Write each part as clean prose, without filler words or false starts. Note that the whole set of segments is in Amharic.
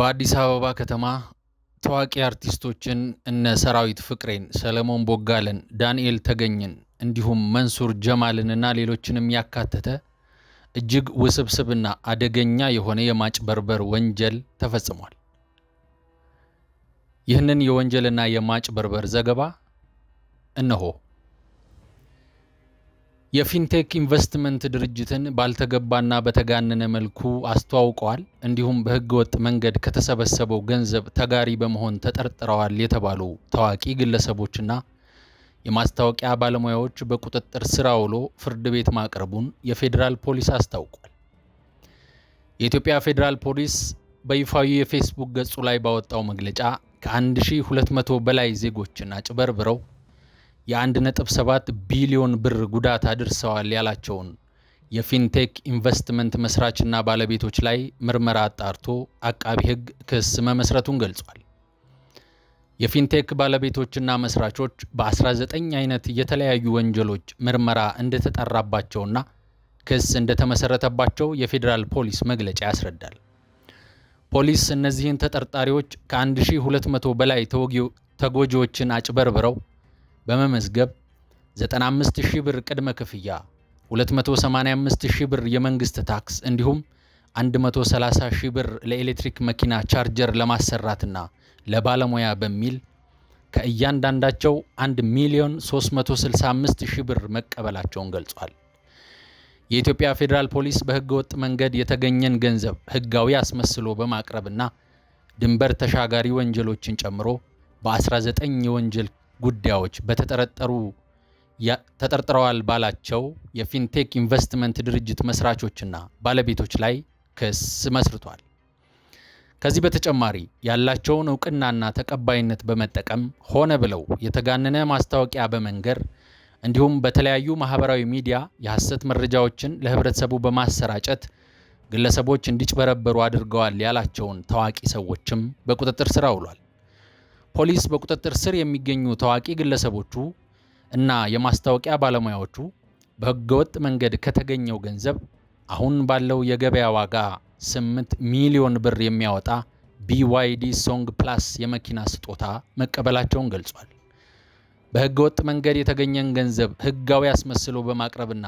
በአዲስ አበባ ከተማ ታዋቂ አርቲስቶችን እነ ሰራዊት ፍቅሬን፣ ሰለሞን ቦጋለን፣ ዳንኤል ተገኝን እንዲሁም መንሱር ጀማልንና ሌሎችንም ያካተተ እጅግ ውስብስብና አደገኛ የሆነ የማጭበርበር ወንጀል ተፈጽሟል። ይህንን የወንጀልና የማጭበርበር ዘገባ እነሆ። የፊንቴክ ኢንቨስትመንት ድርጅትን ባልተገባና በተጋነነ መልኩ አስተዋውቀዋል፣ እንዲሁም በህገወጥ መንገድ ከተሰበሰበው ገንዘብ ተጋሪ በመሆን ተጠርጥረዋል የተባሉ ታዋቂ ግለሰቦችና የማስታወቂያ ባለሙያዎች በቁጥጥር ስር ውሎ ፍርድ ቤት ማቅረቡን የፌዴራል ፖሊስ አስታውቋል። የኢትዮጵያ ፌዴራል ፖሊስ በይፋዊ የፌስቡክ ገጹ ላይ ባወጣው መግለጫ ከ1200 በላይ ዜጎችን አጭበርብረው የ1.7 ቢሊዮን ብር ጉዳት አድርሰዋል ያላቸውን የፊንቴክ ኢንቨስትመንት መስራችና ባለቤቶች ላይ ምርመራ አጣርቶ አቃቢ ህግ ክስ መመስረቱን ገልጿል። የፊንቴክ ባለቤቶችና መስራቾች በ19 አይነት የተለያዩ ወንጀሎች ምርመራ እንደተጣራባቸውና ክስ እንደተመሰረተባቸው የፌዴራል ፖሊስ መግለጫ ያስረዳል። ፖሊስ እነዚህን ተጠርጣሪዎች ከ1200 በላይ ተጎጂዎችን አጭበርብረው በመመዝገብ 95000 ብር ቅድመ ክፍያ፣ 285000 ብር የመንግስት ታክስ እንዲሁም 130000 ብር ለኤሌክትሪክ መኪና ቻርጀር ለማሰራትና ለባለሙያ በሚል ከእያንዳንዳቸው 1,365,000 ብር መቀበላቸውን ገልጿል። የኢትዮጵያ ፌዴራል ፖሊስ በህገወጥ መንገድ የተገኘን ገንዘብ ህጋዊ አስመስሎ በማቅረብና ድንበር ተሻጋሪ ወንጀሎችን ጨምሮ በ19 የወንጀል ጉዳዮች ተጠርጥረዋል ባላቸው የፊንቴክ ኢንቨስትመንት ድርጅት መስራቾችና ባለቤቶች ላይ ክስ መስርቷል። ከዚህ በተጨማሪ ያላቸውን እውቅናና ተቀባይነት በመጠቀም ሆነ ብለው የተጋነነ ማስታወቂያ በመንገር እንዲሁም በተለያዩ ማህበራዊ ሚዲያ የሐሰት መረጃዎችን ለህብረተሰቡ በማሰራጨት ግለሰቦች እንዲጭበረበሩ አድርገዋል ያላቸውን ታዋቂ ሰዎችም በቁጥጥር ስር አውሏል። ፖሊስ በቁጥጥር ስር የሚገኙ ታዋቂ ግለሰቦቹ እና የማስታወቂያ ባለሙያዎቹ በህገወጥ መንገድ ከተገኘው ገንዘብ አሁን ባለው የገበያ ዋጋ 8 ሚሊዮን ብር የሚያወጣ BYD ሶንግ ፕላስ የመኪና ስጦታ መቀበላቸውን ገልጿል። በህገወጥ መንገድ የተገኘን ገንዘብ ህጋዊ አስመስሎ በማቅረብና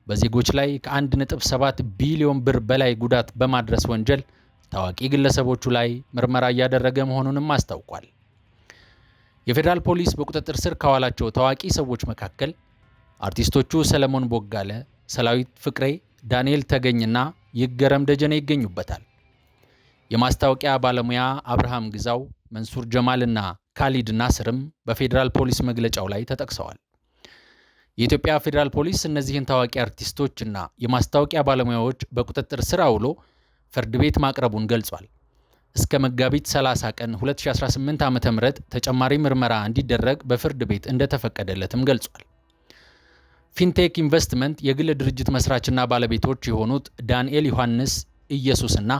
በዜጎች ላይ ከ1.7 ቢሊዮን ብር በላይ ጉዳት በማድረስ ወንጀል ታዋቂ ግለሰቦቹ ላይ ምርመራ እያደረገ መሆኑንም አስታውቋል። የፌዴራል ፖሊስ በቁጥጥር ስር ካዋላቸው ታዋቂ ሰዎች መካከል አርቲስቶቹ ሰለሞን ቦጋለ፣ ሰራዊት ፍቅሬ፣ ዳንኤል ተገኝና ይገረም ደጀኔ ይገኙበታል። የማስታወቂያ ባለሙያ አብርሃም ግዛው፣ መንሱር ጀማልና ካሊድ ናስርም በፌዴራል ፖሊስ መግለጫው ላይ ተጠቅሰዋል። የኢትዮጵያ ፌዴራል ፖሊስ እነዚህን ታዋቂ አርቲስቶችና የማስታወቂያ ባለሙያዎች በቁጥጥር ስር አውሎ ፍርድ ቤት ማቅረቡን ገልጿል። እስከ መጋቢት 30 ቀን 2018 ዓ.ም ተጨማሪ ምርመራ እንዲደረግ በፍርድ ቤት እንደተፈቀደለትም ገልጿል። ፊንቴክ ኢንቨስትመንት የግል ድርጅት መስራችና ባለቤቶች የሆኑት ዳንኤል ዮሐንስ ኢየሱስና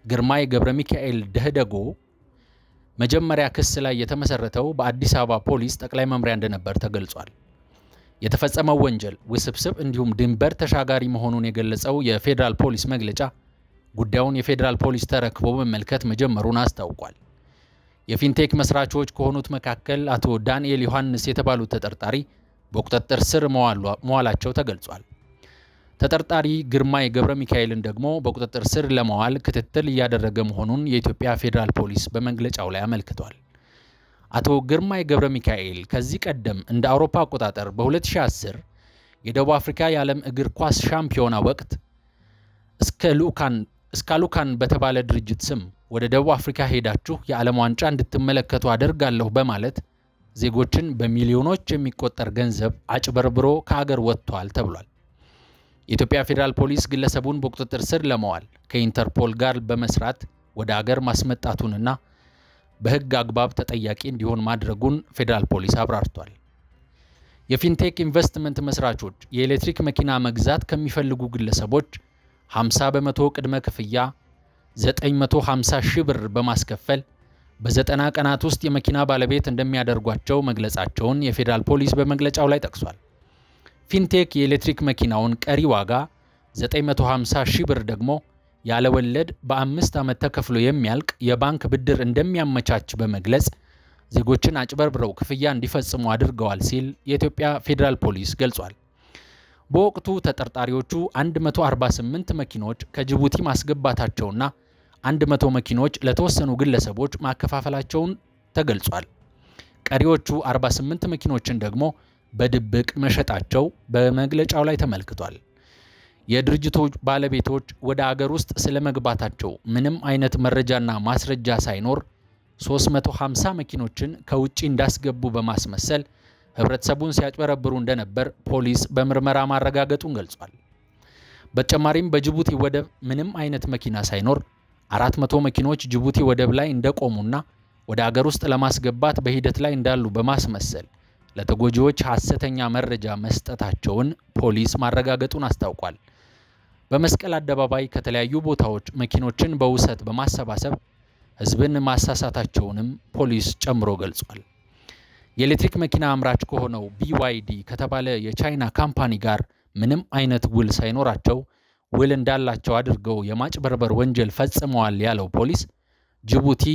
ግርማይ ገብረ ሚካኤል ደህደጎ መጀመሪያ ክስ ላይ የተመሰረተው በአዲስ አበባ ፖሊስ ጠቅላይ መምሪያ እንደነበር ተገልጿል። የተፈጸመው ወንጀል ውስብስብ እንዲሁም ድንበር ተሻጋሪ መሆኑን የገለጸው የፌዴራል ፖሊስ መግለጫ ጉዳዩን የፌዴራል ፖሊስ ተረክቦ መመልከት መጀመሩን አስታውቋል። የፊንቴክ መስራቾች ከሆኑት መካከል አቶ ዳንኤል ዮሐንስ የተባሉት ተጠርጣሪ በቁጥጥር ስር መዋላቸው ተገልጿል። ተጠርጣሪ ግርማይ ገብረ ሚካኤልን ደግሞ በቁጥጥር ስር ለማዋል ክትትል እያደረገ መሆኑን የኢትዮጵያ ፌዴራል ፖሊስ በመግለጫው ላይ አመልክቷል። አቶ ግርማይ ገብረ ሚካኤል ከዚህ ቀደም እንደ አውሮፓ አቆጣጠር በ2010 የደቡብ አፍሪካ የዓለም እግር ኳስ ሻምፒዮና ወቅት እስካሉካን በተባለ ድርጅት ስም ወደ ደቡብ አፍሪካ ሄዳችሁ የዓለም ዋንጫ እንድትመለከቱ አደርጋለሁ በማለት ዜጎችን በሚሊዮኖች የሚቆጠር ገንዘብ አጭበርብሮ ከሀገር ወጥቷል ተብሏል። የኢትዮጵያ ፌዴራል ፖሊስ ግለሰቡን በቁጥጥር ስር ለማዋል ከኢንተርፖል ጋር በመስራት ወደ ሀገር ማስመጣቱንና በህግ አግባብ ተጠያቂ እንዲሆን ማድረጉን ፌዴራል ፖሊስ አብራርቷል። የፊንቴክ ኢንቨስትመንት መስራቾች የኤሌክትሪክ መኪና መግዛት ከሚፈልጉ ግለሰቦች 50% ቅድመ ክፍያ 950,000 ብር በማስከፈል በ90 ቀናት ውስጥ የመኪና ባለቤት እንደሚያደርጓቸው መግለጻቸውን የፌዴራል ፖሊስ በመግለጫው ላይ ጠቅሷል። ፊንቴክ የኤሌክትሪክ መኪናውን ቀሪ ዋጋ 950,000 ብር ደግሞ ያለ ወለድ በ5 ዓመት ተከፍሎ የሚያልቅ የባንክ ብድር እንደሚያመቻች በመግለጽ ዜጎችን አጭበርብረው ክፍያ እንዲፈጽሙ አድርገዋል ሲል የኢትዮጵያ ፌዴራል ፖሊስ ገልጿል። በወቅቱ ተጠርጣሪዎቹ 148 መኪኖች ከጅቡቲ ማስገባታቸውና 100 መኪኖች ለተወሰኑ ግለሰቦች ማከፋፈላቸውን ተገልጿል። ቀሪዎቹ 48 መኪኖችን ደግሞ በድብቅ መሸጣቸው በመግለጫው ላይ ተመልክቷል። የድርጅቶች ባለቤቶች ወደ አገር ውስጥ ስለመግባታቸው ምንም አይነት መረጃና ማስረጃ ሳይኖር 350 መኪኖችን ከውጪ እንዳስገቡ በማስመሰል ህብረተሰቡን ሲያጭበረብሩ እንደነበር ፖሊስ በምርመራ ማረጋገጡን ገልጿል። በተጨማሪም በጅቡቲ ወደብ ምንም አይነት መኪና ሳይኖር 400 መኪኖች ጅቡቲ ወደብ ላይ እንደቆሙና ወደ አገር ውስጥ ለማስገባት በሂደት ላይ እንዳሉ በማስመሰል ለተጎጂዎች ሐሰተኛ መረጃ መስጠታቸውን ፖሊስ ማረጋገጡን አስታውቋል። በመስቀል አደባባይ ከተለያዩ ቦታዎች መኪኖችን በውሰት በማሰባሰብ ህዝብን ማሳሳታቸውንም ፖሊስ ጨምሮ ገልጿል። የኤሌክትሪክ መኪና አምራች ከሆነው BYD ከተባለ የቻይና ካምፓኒ ጋር ምንም አይነት ውል ሳይኖራቸው ውል እንዳላቸው አድርገው የማጭበርበር ወንጀል ፈጽመዋል ያለው ፖሊስ ጅቡቲ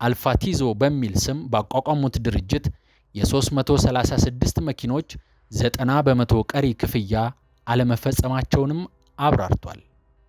አልፋቲዞ በሚል ስም ባቋቋሙት ድርጅት የ336 መኪኖች 90% ቀሪ ክፍያ አለመፈጸማቸውንም አብራርቷል።